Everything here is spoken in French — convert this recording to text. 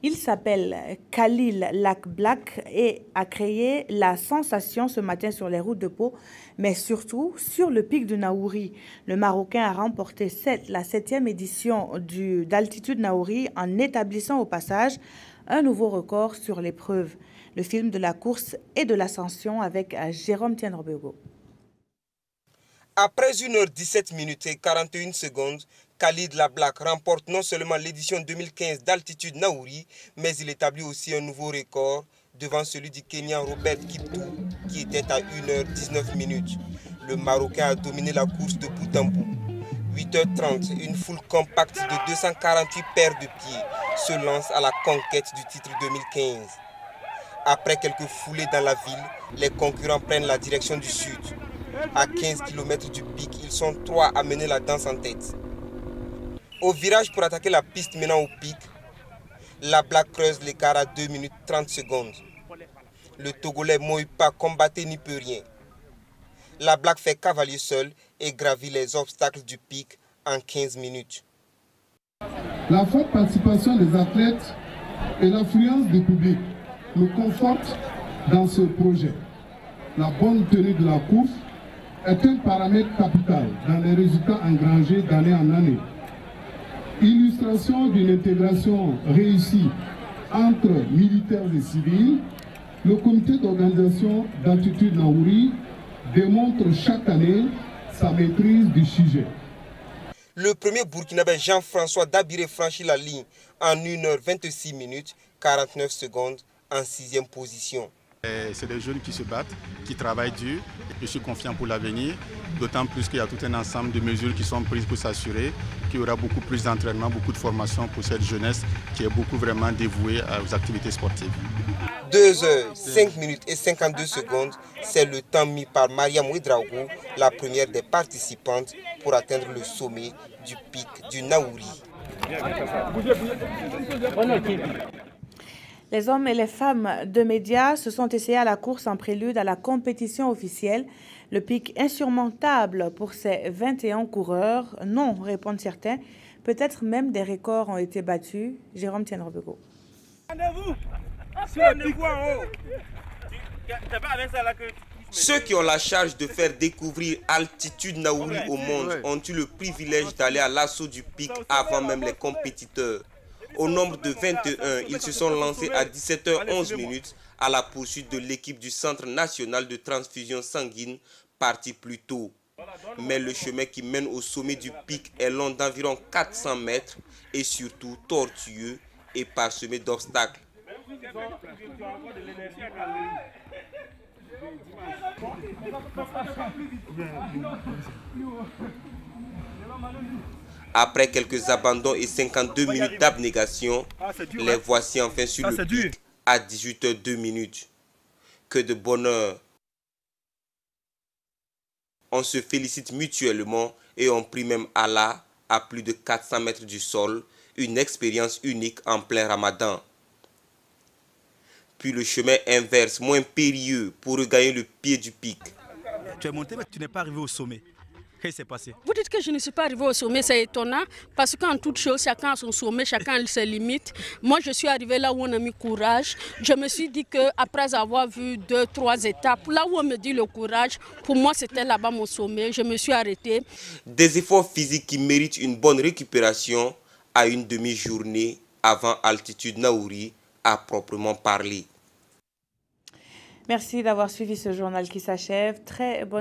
Il s'appelle Khalil Lac Black et a créé la sensation ce matin sur les routes de Pau, mais surtout sur le pic de Naouri. Le Marocain a remporté la 7e édition d'Altitude Naouri en établissant au passage un nouveau record sur l'épreuve. Le film de la course et de l'ascension avec Jérôme Tiendrebego. Après 1h17 minutes et 41 secondes, Khalil Lac Black remporte non seulement l'édition 2015 d'Altitude Naouri, mais il établit aussi un nouveau record devant celui du Kenyan Robert Kiptou, qui était à 1h19 minutes. Le Marocain a dominé la course de bout en bout. 8h30, une foule compacte de 248 paires de pieds se lance à la conquête du titre 2015. Après quelques foulées dans la ville, les concurrents prennent la direction du sud. À 15 km du pic, ils sont 3 à mener la danse en tête. Au virage pour attaquer la piste menant au pic, Lac Black creuse l'écart à 2 minutes 30 secondes. Le Togolais Moïpa combattait n'y peut rien. Lac Black fait cavalier seul et gravit les obstacles du pic en 15 minutes. La forte participation des athlètes et l'affluence du public nous confortent dans ce projet. La bonne tenue de la course est un paramètre capital dans les résultats engrangés d'année en année. Illustration d'une intégration réussie entre militaires et civils, le comité d'organisation d'Altitude Naouri démontre chaque année sa maîtrise du sujet. Le premier Burkinabé Jean-François Dabiré franchit la ligne en 1h26 minutes 49 secondes en 6e position. C'est des jeunes qui se battent, qui travaillent dur. Je suis confiant pour l'avenir, d'autant plus qu'il y a tout un ensemble de mesures qui sont prises pour s'assurer qu'il y aura beaucoup plus d'entraînement, beaucoup de formation pour cette jeunesse qui est beaucoup vraiment dévouée aux activités sportives. 2h, 5 minutes et 52 secondes, c'est le temps mis par Mariam Ouedraogo, la première des participantes, pour atteindre le sommet du pic du Naouri. Les hommes et les femmes de médias se sont essayés à la course en prélude à la compétition officielle. Le pic insurmontable pour ces 21 coureurs. Non, répondent certains. Peut-être même des records ont été battus. Jérôme Tiendrebego. Ceux qui ont la charge de faire découvrir Altitude Naouri au monde ont eu le privilège d'aller à l'assaut du pic avant même les compétiteurs. Au nombre de 21, ils se sont lancés à 17h11 minutes à la poursuite de l'équipe du Centre national de transfusion sanguine, partie plus tôt. Mais le chemin qui mène au sommet du pic est long d'environ 400 mètres et surtout tortueux et parsemé d'obstacles. Après quelques abandons et 52 minutes d'abnégation, les voici enfin sur le pic à 18h02 minutes. Que de bonheur! On se félicite mutuellement et on prie même Allah à plus de 400 mètres du sol, une expérience unique en plein Ramadan. Puis le chemin inverse, moins périlleux, pour regagner le pied du pic. Tu es monté mais tu n'es pas arrivé au sommet. Qu'est-ce qui s'est passé? Vous dites que je ne suis pas arrivé au sommet, c'est étonnant, parce qu'en toute chose, chacun a son sommet, chacun a ses limites. Moi, je suis arrivé là où on a mis courage. Je me suis dit qu'après avoir vu 2-3 étapes, là où on me dit le courage, pour moi, c'était là-bas mon sommet. Je me suis arrêté. Des efforts physiques qui méritent une bonne récupération à une demi-journée avant Altitude Naouri à proprement parler. Merci d'avoir suivi ce journal qui s'achève. Très bonne